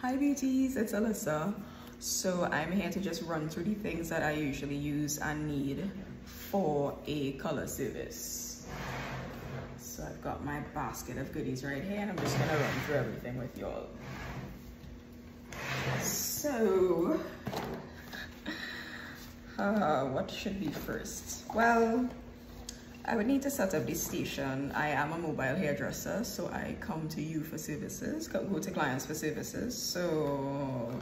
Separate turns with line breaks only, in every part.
Hi beauties, it's Alyssa. So I'm here to just run through the things that I usually use and need for a color service. So I've got my basket of goodies right here and I'm just gonna run through everything with y'all. So, what should be first? Well, I would need to set up the station. I am a mobile hairdresser, so I come to you for services, go to clients for services. So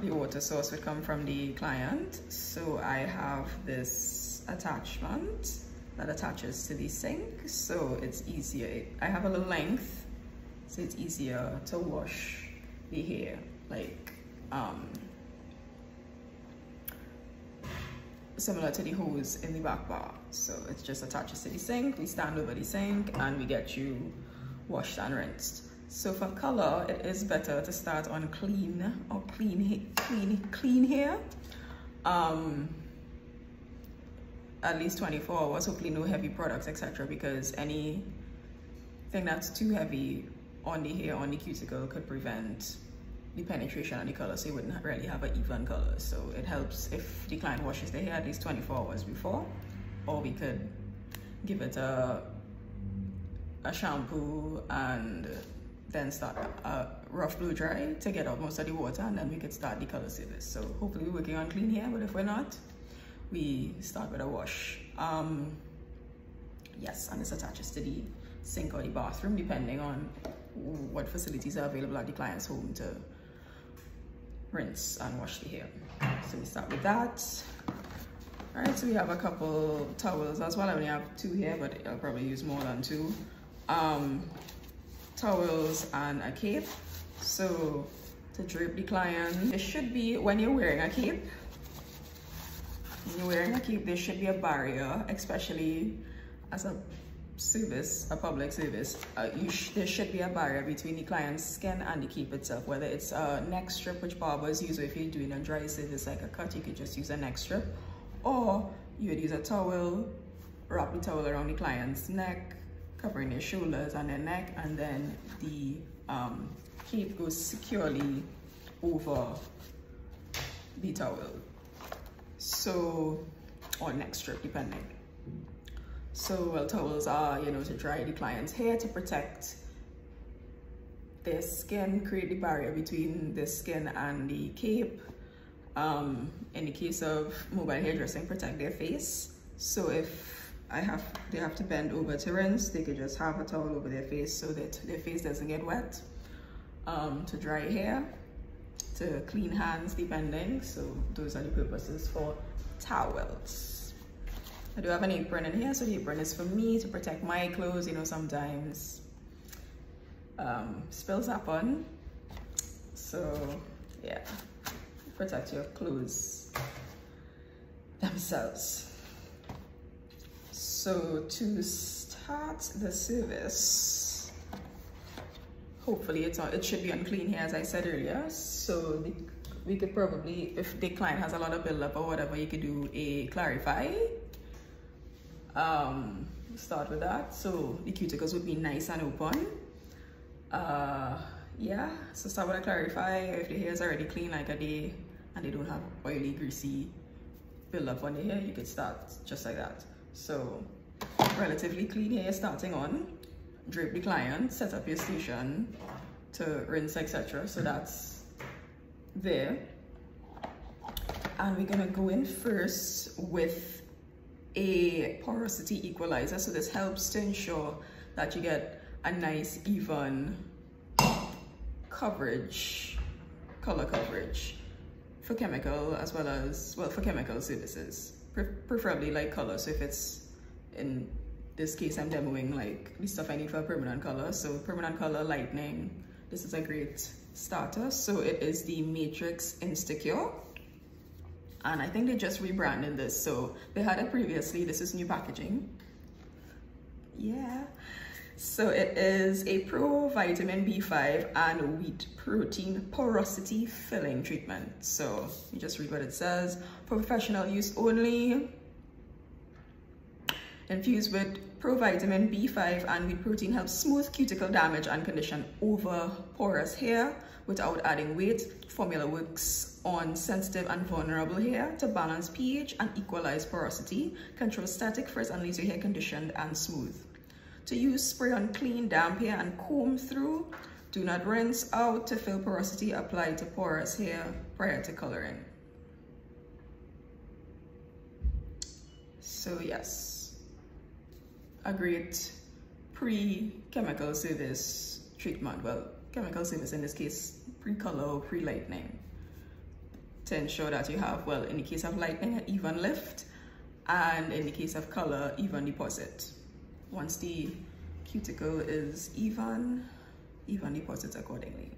the water source would come from the client. So I have this attachment that attaches to the sink, so it's easier. I have a little length, so it's easier to wash the hair, like similar to the hose in the back bar. So it just attaches to the sink, we stand over the sink and we get you washed and rinsed. So for color, it is better to start on clean hair. At least 24 hours, hopefully no heavy products, etc. Because anything that's too heavy on the hair, on the cuticle, could prevent the penetration of the color, so you wouldn't really have an even color. So it helps if the client washes their hair at least 24 hours before, or we could give it a shampoo and then start a rough blow dry to get out most of the water, and then we could start the color service. So hopefully we're working on clean hair, but if we're not, we start with a wash. Yes, and this attaches to the sink or the bathroom, depending on what facilities are available at the client's home to rinse and wash the hair. So we start with that. All right, so we have a couple towels as well. I only have 2 here, but I'll probably use more than 2. Towels and a cape. So to drape the client, it should be, when you're wearing a cape, there should be a barrier, especially as a service, a public service. There should be a barrier between the client's skin and the cape itself, whether it's a neck strip, which barbers use, or if you're doing a dry service like a cut, you could just use a neck strip, or you would use a towel, wrap the towel around the client's neck, covering their shoulders and their neck, and then the cape goes securely over the towel. So, or neck strip, depending. So, well, towels are, to dry the client's hair, to protect their skin, create the barrier between the skin and the cape. In the case of mobile hairdressing, protect their face. So if they have to bend over to rinse, they could just have a towel over their face so that their face doesn't get wet. To dry hair, to clean hands, depending. So those are the purposes for towels. I do have an apron in here, so the apron is for me to protect my clothes. Sometimes spills happen, so yeah, protect your clothes themselves. So to start the service, hopefully it should be on clean hair, as I said earlier. So we could probably, if the client has a lot of buildup or whatever, you could do a clarify. Start with that, so the cuticles would be nice and open. Yeah, so start with a clarify. If the hair is already clean like a day and they don't have oily, greasy buildup on the hair, you could start just like that. So relatively clean hair starting on, drape the client, set up your station to rinse, etc. So that's there. And we're gonna go in first with a porosity equalizer. So this helps to ensure that you get a nice even coverage, color coverage for chemical as well as, well, for chemical services, preferably like color. So if it's, in this case, I'm demoing like the stuff I need for a permanent color. So permanent color, lightening, this is a great starter. So it is the Matrix Insecure. And I think they just rebranded this. So they had it previously. This is new packaging. Yeah. So it is a Pro Vitamin B5 and Wheat Protein Porosity Filling Treatment. So you just read what it says. For professional use only. Infused with provitamin B5 and wheat protein, helps smooth cuticle damage and condition over porous hair without adding weight. Formula works on sensitive and vulnerable hair to balance pH and equalize porosity, control static frizz and leaves your hair conditioned and smooth. To use, spray on clean, damp hair and comb through. Do not rinse out to fill porosity. Apply to porous hair prior to coloring. So yes, a great pre-chemical service treatment. Well, chemical service in this case, pre-color or pre-lightening, to ensure that you have, well, in the case of lightening, an even lift, and in the case of color, even deposit. Once the cuticle is even deposit accordingly.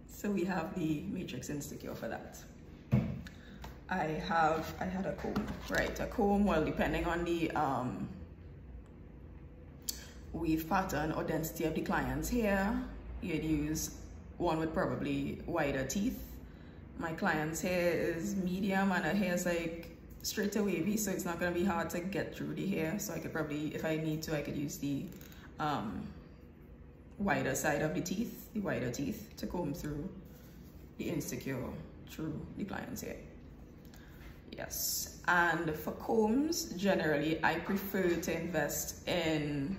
So we have the Matrix Insecure for that. I had a comb, right? A comb, well, depending on the weave pattern or density of the client's hair, you'd use one with probably wider teeth. My client's hair is medium and her hair is like straight to wavy, so it's not going to be hard to get through the hair. So I could probably, if I need to, I could use the wider side of the teeth, the wider teeth, to comb through the Insecure through the client's hair. Yes, and for combs, generally, I prefer to invest in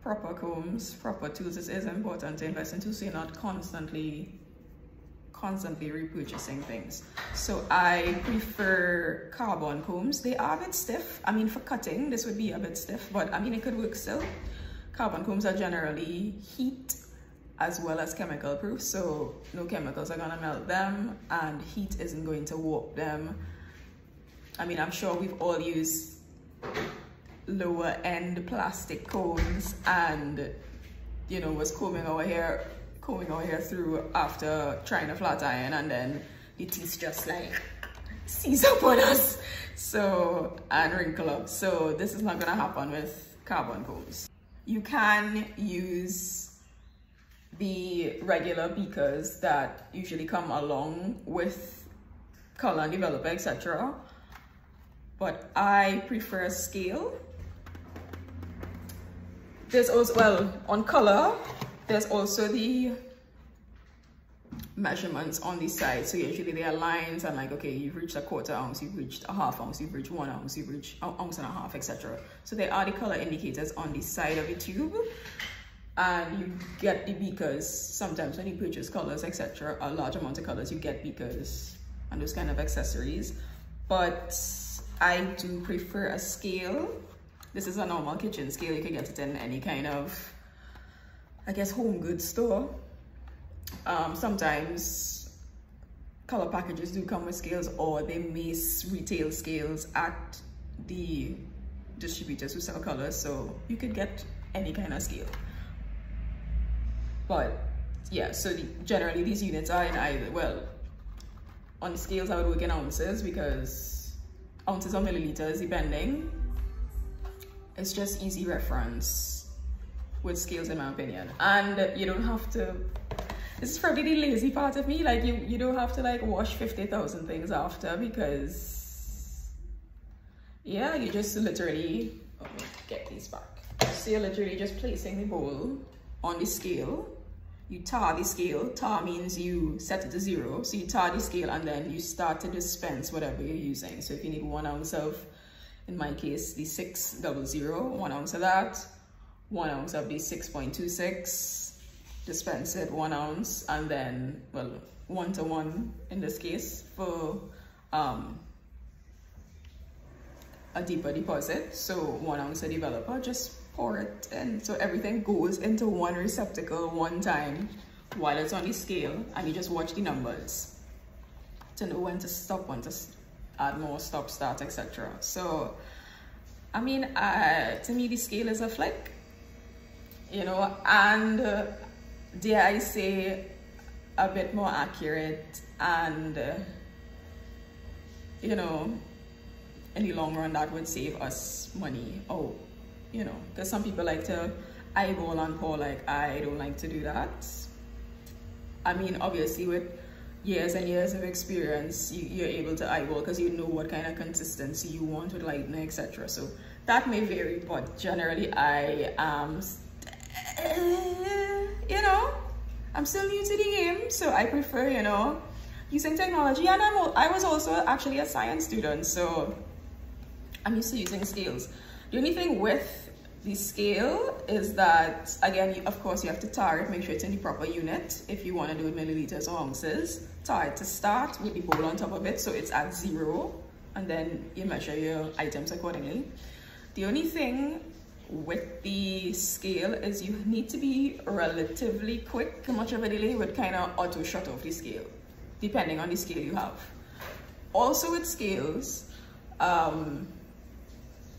proper combs, proper tools. It is important to invest in tools so you're not constantly repurchasing things. So I prefer carbon combs. They are a bit stiff. I mean, for cutting, this would be a bit stiff, but I mean, it could work still. Carbon combs are generally heat as well as chemical proof, so no chemicals are gonna melt them and heat isn't going to warp them. I mean, I'm sure we've all used lower end plastic combs and, you know, was combing our hair through after trying a flat iron, and then the teeth just like seize up on us, so, and wrinkle up. So this is not gonna happen with carbon combs. You can use the regular beakers that usually come along with color and developer, etc. But I prefer a scale. There's also, well, on color, there's also the measurements on the side. So usually there are lines and like, okay, you've reached a quarter ounce, you've reached a half ounce, you've reached 1 ounce, you've reached an ounce and a half, etc. So there are the color indicators on the side of the tube. And you get the beakers sometimes when you purchase colors, etc. A large amount of colors, you get beakers and those kind of accessories. But I do prefer a scale. This is a normal kitchen scale. You can get it in any kind of, I guess, home goods store. Sometimes color packages do come with scales, or they may retail scales at the distributors who sell colors, so you could get any kind of scale. But yeah, so generally these units are in either, well, on scales I would work in ounces, because ounces or milliliters depending. It's just easy reference with scales in my opinion. And you don't have to, this is probably the lazy part of me, like you don't have to like wash 50,000 things after, because yeah, you just literally, oh, get these back. So you're literally just placing the bowl on the scale. You tar the scale. Tar means you set it to 0. So you tar the scale and then you start to dispense whatever you're using. So if you need 1 ounce of, in my case, the 600, 1 ounce of that, 1 ounce of the 6.26, dispense it 1 ounce, and then, well, 1 to 1 in this case for a deeper deposit. So 1 ounce of developer, just pour it in, so everything goes into one receptacle one time while it's on the scale, and you just watch the numbers to know when to stop, when to add more, stop, start, etc. So I mean, to me the scale is a flick, you know, and dare I say a bit more accurate, and you know, in the long run that would save us money. Oh, you know, because some people like to eyeball and pour. Like, I don't like to do that. I mean, obviously with years and years of experience, you're able to eyeball because you know what kind of consistency you want with lightening, etc. So That may vary, but generally I am, you know, I'm still new to the game, so I prefer, you know, using technology. And I was also actually a science student, so I'm used to using scales. The only thing with the scale is that, again, of course, you have to tar it, make sure it's in the proper unit. If you want to do it milliliters or ounces, tar it to start with the bowl on top of it, so it's at 0, and then you measure your items accordingly. The only thing with the scale is you need to be relatively quick. Much of a delay would kind of auto shut off the scale, depending on the scale you have. Also with scales,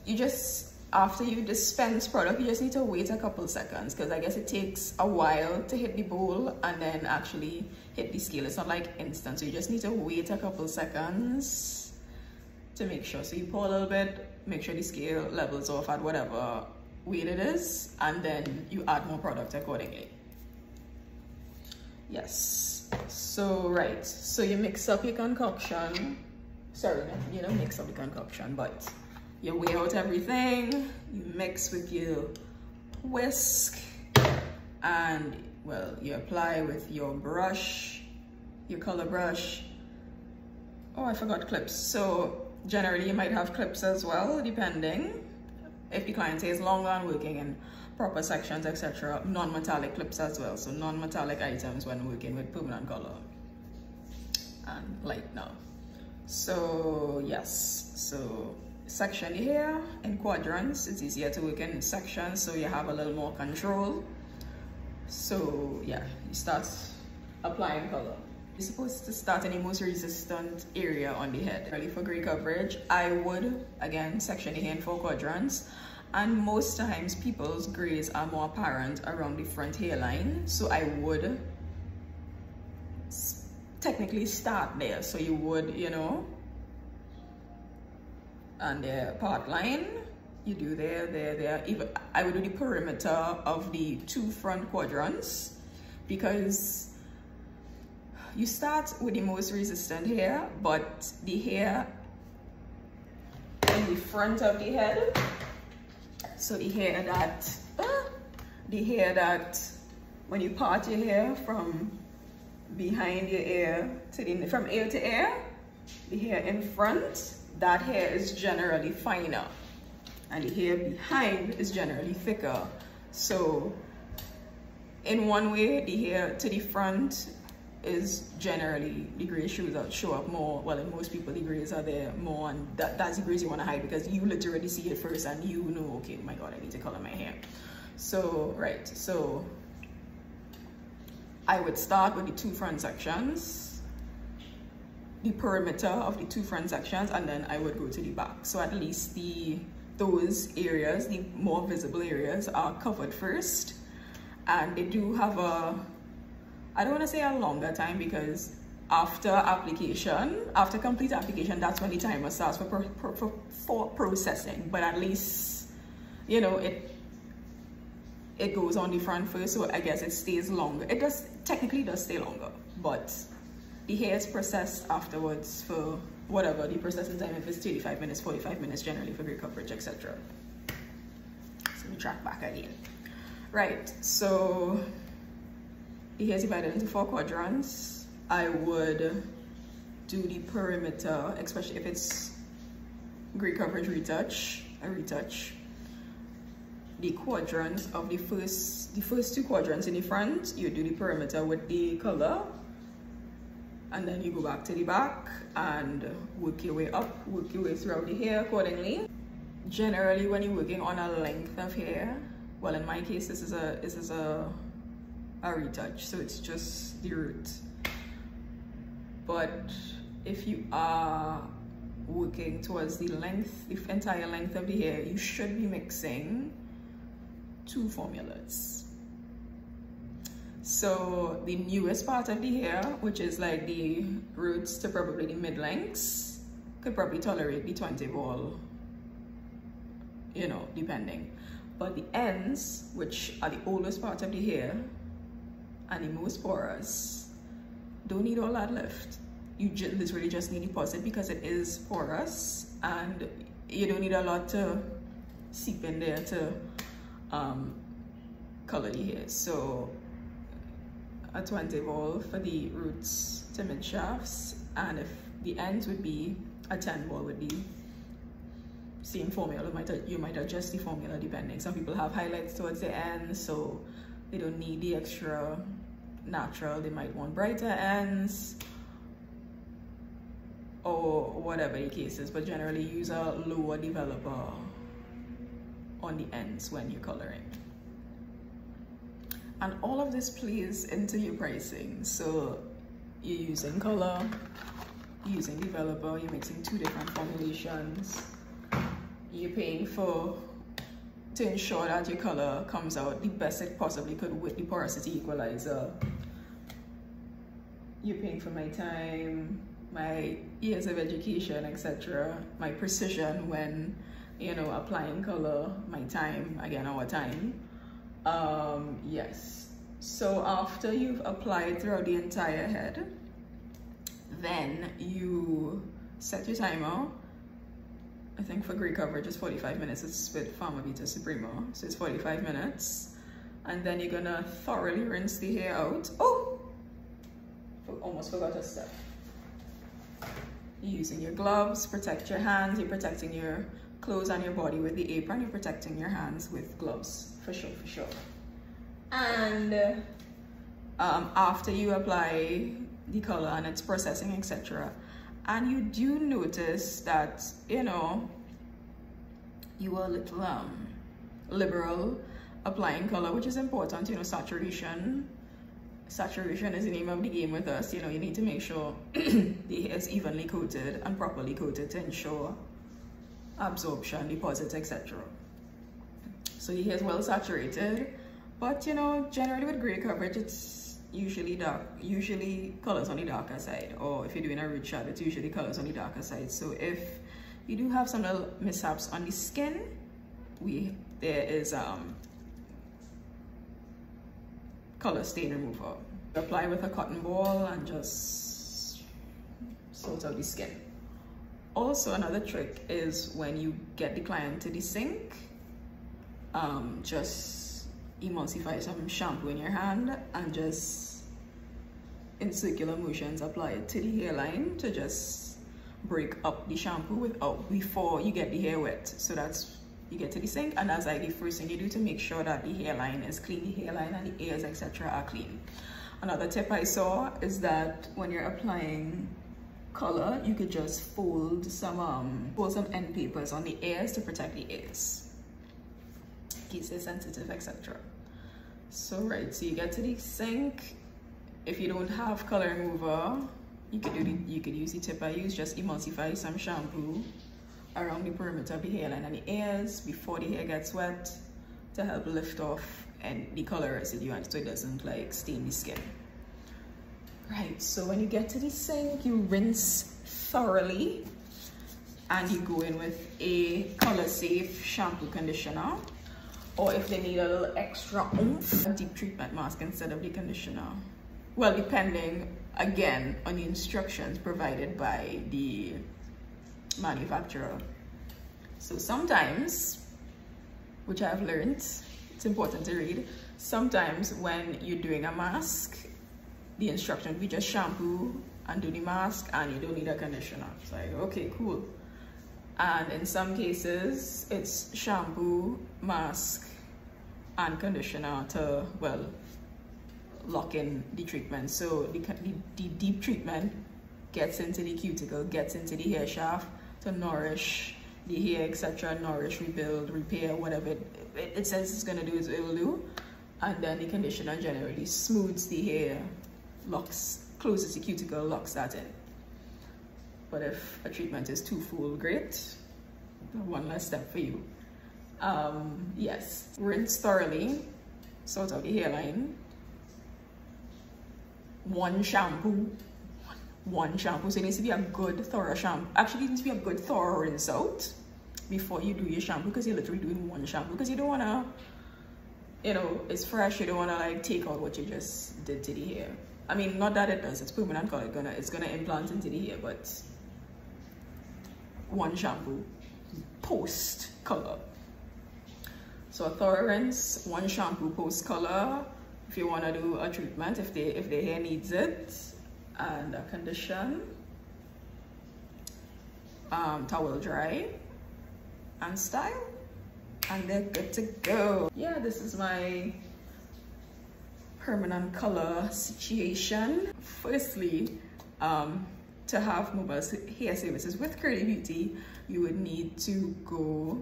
you just, after you dispense product, you just need to wait a couple seconds, because I guess it takes a while to hit the bowl and then actually hit the scale. It's not like instant, so you just need to wait a couple seconds to make sure. So you pour a little bit, make sure the scale levels off at whatever weight it is, and then you add more product accordingly. Yes, so right, so you mix up your concoction. Sorry, you don't mix up the concoction, but you weigh out everything, you mix with your whisk, and well, you apply with your brush, your color brush. Oh, I forgot clips. So generally you might have clips as well, depending if the client is longer and working in proper sections, etc. Non-metallic clips as well, so non-metallic items when working with permanent color and light now. So yes, so section here in quadrants, it's easier to work in sections, so you have a little more control. So yeah, you start applying color. You're supposed to start in the most resistant area on the head. Really, for gray coverage, I would, again, section here in 4 quadrants. And most times people's grays are more apparent around the front hairline, so I would technically start there. So you would, you know, and the part line, you do there. Even I would do the perimeter of the 2 front quadrants, because you start with the most resistant hair, but the hair in the front of the head, so the hair that when you part your hair from behind your ear to the, from ear to ear, the hair in front, that hair is generally finer, and the hair behind is generally thicker. So in one way, the hair to the front is generally, the gray show up more. Well, in most people the grays are there more, and that's the grays you want to hide, because you literally see it first and you know, okay, my god, I need to color my hair. So right, so I would start with the 2 front sections, the perimeter of the 2 front sections, and then I would go to the back. So at least those areas, the more visible areas, are covered first, and they do have a, I don't want to say a longer time, because after application, after complete application, that's when the timer starts for processing. But at least, you know, it goes on the front first, so I guess it stays longer. It does, technically does stay longer, but the hair is processed afterwards for whatever the processing time, if it's 35 minutes, 45 minutes generally for gray coverage, etc. So we track back again. Right, so the hair is divided into 4 quadrants. I would do the perimeter, especially if it's gray coverage retouch, a retouch. The quadrants of the first 2 quadrants in the front, you do the perimeter with the color, and then you go back to the back and work your way up, work your way throughout the hair accordingly. Generally, when you're working on a length of hair, well, in my case, this is a retouch, so it's just the root. But if you are working towards the length, the entire length of the hair, you should be mixing 2 formulas. So the newest part of the hair, which is like the roots to probably the mid-lengths, could probably tolerate the 20 ball, you know, depending. But the ends, which are the oldest part of the hair and the most porous, don't need all that lift. You literally just need to deposit, because it is porous, and you don't need a lot to seep in there to color the hair. So a 20 ball for the roots to mid shafts, and if the ends would be a 10 ball would be same formula. You might adjust the formula depending. Some people have highlights towards the end, so they don't need the extra natural. They might want brighter ends or whatever the case is, but generally use a lower developer on the ends when you're coloring. And all of this plays into your pricing. So you're using color, you're using developer, you're mixing 2 different formulations, you're paying to ensure that your color comes out the best it possibly could with the porosity equalizer. You're paying for my time, my years of education, etc., my precision when, you know, applying color, my time, again, our time. Yes. So after you've applied throughout the entire head, then you set your timer. I think for great coverage it's 45 minutes. It's with Vita Supremo, so it's 45 minutes. And then you're gonna thoroughly rinse the hair out. Oh, almost forgot a step. You're using your gloves, protect your hands. You're protecting your clothes and your body with the apron. You're protecting your hands with gloves, for sure, for sure. And after you apply the color and its processing, etc., and you do notice that, you know, you are a little liberal applying color, which is important. You know, saturation is the name of the game with us. You know, you need to make sure the hair is evenly coated and properly coated to ensure absorption, deposit, etc. So the hair is well saturated, but you know, generally with gray coverage, it's usually dark, usually colors on the darker side, or if you're doing a root shot, it's usually colors on the darker side. So if you do have some little mishaps on the skin, there is color stain remover. Apply with a cotton ball and just sort out the skin. Also, another trick is when you get the client to the sink, just emulsify some shampoo in your hand and just in circular motions apply it to the hairline to just break up the shampoo before you get the hair wet. So that's, you get to the sink, and that's like the first thing you do to make sure that the hairline is clean, the hairline and the ears, etc., are clean. Another tip I saw is that when you're applying color, you could just fold some end papers on the ears to protect the ears in case they're sensitive, etc. So right, so you get to the sink. If you don't have color remover, you could use the tip I use. Just emulsify some shampoo around the perimeter of the hairline and the ears before the hair gets wet to help lift off and the color residue, and so it doesn't like stain the skin. Right, so when you get to the sink, you rinse thoroughly and you go in with a color safe shampoo conditioner, or if they need a little extra oomph, a deep treatment mask instead of the conditioner. Well, depending again on the instructions provided by the manufacturer. So sometimes, which I've learned, it's important to read, sometimes when you're doing a mask, the instruction we just shampoo and do the mask and you don't need a conditioner. It's like, okay, cool. And in some cases it's shampoo, mask and conditioner to, well, lock in the treatment. So the deep treatment gets into the cuticle, gets into the hair shaft to nourish the hair, etc., nourish, rebuild, repair, whatever it says it's gonna do, it will do. And then the conditioner generally smooths the hair, locks, closes the cuticle, locks that in. But if a treatment is too full, great, one less step for you. Yes, rinse thoroughly, sort out the hairline. One shampoo, so it needs to be a good thorough shampoo. Actually, it needs to be a good thorough rinse out before you do your shampoo, because you're literally doing one shampoo, because you don't want to, you know, it's fresh, you don't want to like take out what you just did to the hair. I mean, not that it does, it's permanent color, it's gonna implant into the hair, but one shampoo post color. So a thorough rinse, 1 shampoo post color if you want to do a treatment, if their hair needs it, and a condition, towel dry, and style, and they're good to go. Yeah, this is my permanent color situation. Firstly, to have mobile hair services with Curli Beauti, you would need to go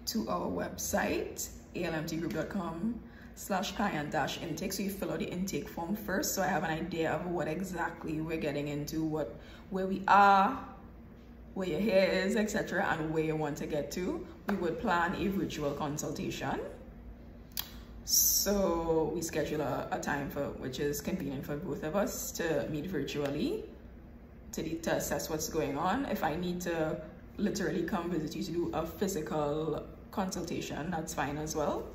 to our website, almtgroup.com/client-intake. So you fill out the intake form first, so I have an idea of what exactly we're getting into, where we are, where your hair is, etc., and where you want to get to. We would plan a virtual consultation. So we schedule a time which is convenient for both of us to meet virtually to assess what's going on. If I need to literally come visit you to do a physical consultation, that's fine as well.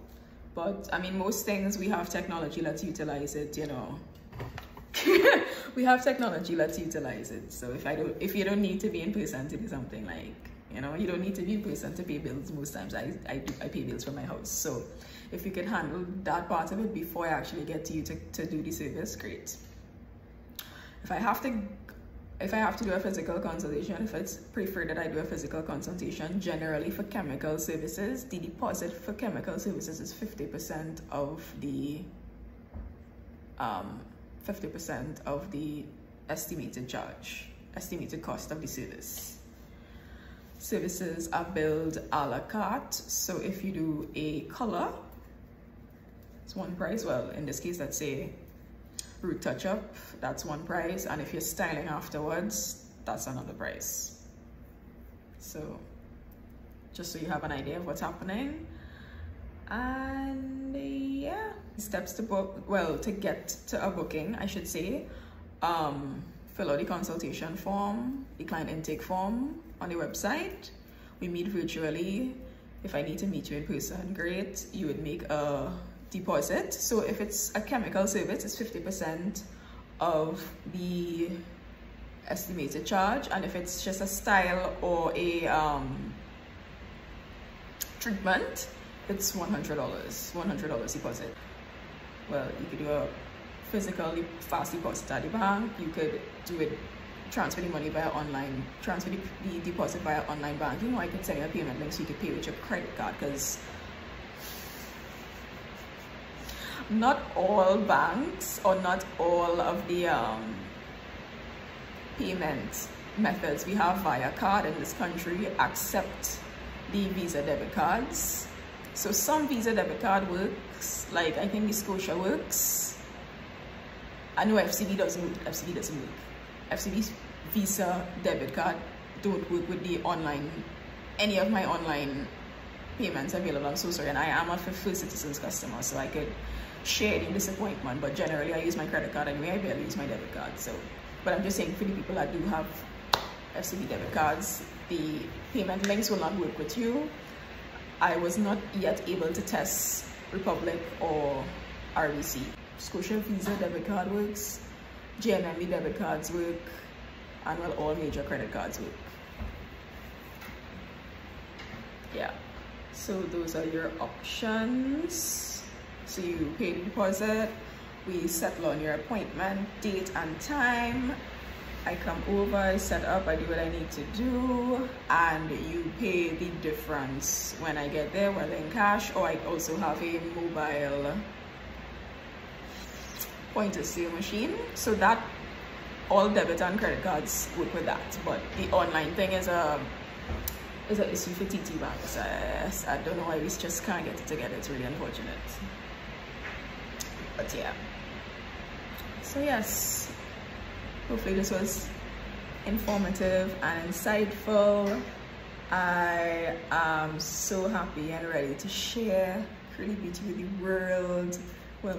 But I mean, most things we have technology, let's utilize it, you know. We have technology, let's utilize it. So if you don't need to be in person to do something, like, you know, you don't need to be in person to pay bills. Most times I pay bills from my house. So if you can handle that part of it before I actually get to you to do the service, great. If I have to do a physical consultation, if it's preferred that I do a physical consultation, generally for chemical services, the deposit for chemical services is 50% of the estimated cost of the service. Services are billed a la carte. So if you do a color, it's one price. Well, in this case, let's say root touch-up, that's one price, and if you're styling afterwards, that's another price. So just so you have an idea of what's happening. And yeah, steps to book, well, to get to a booking, I should say. Fill out the consultation form, the client intake form on the website. We meet virtually. If I need to meet you in person, great. You would make a deposit. So if it's a chemical service, it's 50% of the estimated charge, and if it's just a style or a treatment, it's $100 deposit. Well, you could do a physical fast deposit at the bank. You could do it, transfer the money via online, transfer the deposit via online banking, or I could send you a payment link so you could pay with your credit card, because not all banks or not all of the payment methods we have via card in this country accept the Visa debit cards. So some Visa debit card works, like I think the Scotia works. I know FCB doesn't work. FCB's Visa debit card don't work with the online, any of my online payments available. I'm so sorry, and I am a First Citizens customer, so I could share the disappointment, but generally I use my credit card anyway. I barely use my debit card. So, but I'm just saying, for the people that do have FCB debit cards, the payment links will not work with you. I was not yet able to test Republic or RBC. Scotia Visa debit card works, GMMB debit cards work, and well, all major credit cards work. Yeah, so those are your options. So you pay the deposit, we settle on your appointment date and time. I come over, I set up, I do what I need to do, and you pay the difference when I get there, whether in cash, or I also have a mobile point of sale machine, so that all debit and credit cards work with that. But the online thing is a issue for TT banks. I don't know why we just can't get it together. It's really unfortunate. But yeah, so yes, hopefully this was informative and insightful. I am so happy and ready to share Curli Beauti with the world. Well,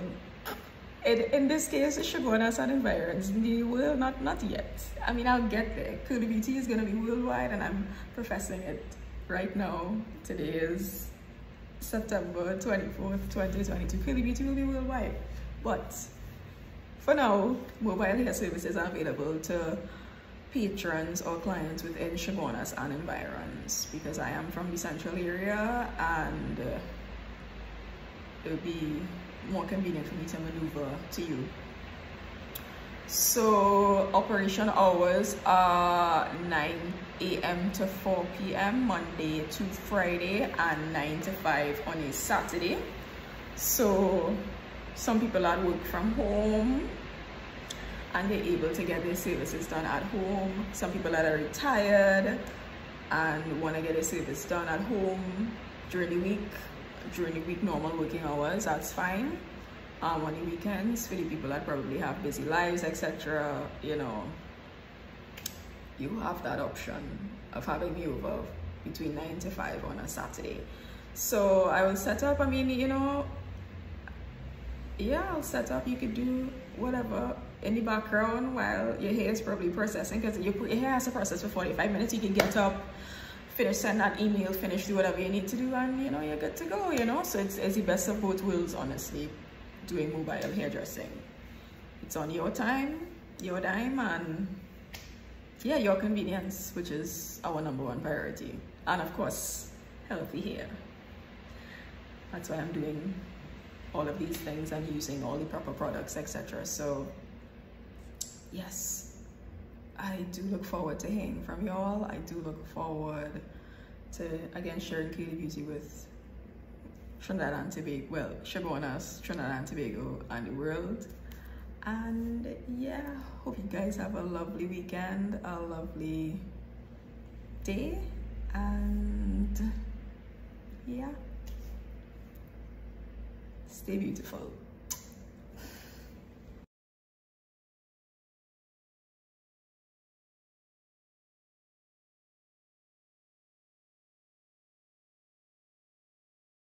in this case, Chaguanas Environs in the world, not yet. I mean, I'll get there. Curli Beauti is going to be worldwide, and I'm professing it right now. Today is September 24th, 2022. Curli Beauti will be worldwide. But for now, mobile hair services are available to patrons or clients within Chaguanas and environs, because I am from the central area, and it would be more convenient for me to maneuver to you. So operation hours are 9 a.m. to 4 p.m. Monday to Friday, and 9 to 5 on a Saturday. So some people that work from home and they're able to get their services done at home. Some people that are retired and want to get their service done at home during the week, normal working hours, that's fine. On the weekends, for the people that probably have busy lives, etc., you know, you have that option of having me over between 9 to 5 on a Saturday. So I will set up, I mean, you know, yeah, I'll set up. You could do whatever in the background while your hair is probably processing, because your hair has to process for 45 minutes. You can get up, finish, send that email, finish, do whatever you need to do, and you know, you're good to go, you know. So it's the best of both worlds, honestly, doing mobile hairdressing. It's on your time, your dime, and yeah, your convenience, which is our #1 priority. And of course, healthy hair. That's why I'm doing all of these things and using all the proper products, etc. So yes, I do look forward to hearing from y'all. I do look forward to, again, sharing Curli Beauty with Trinidad and Tobago, well, Chaguanas, Trinidad and Tobago, and the world. And yeah, hope you guys have a lovely weekend, a lovely day, and yeah, stay beautiful.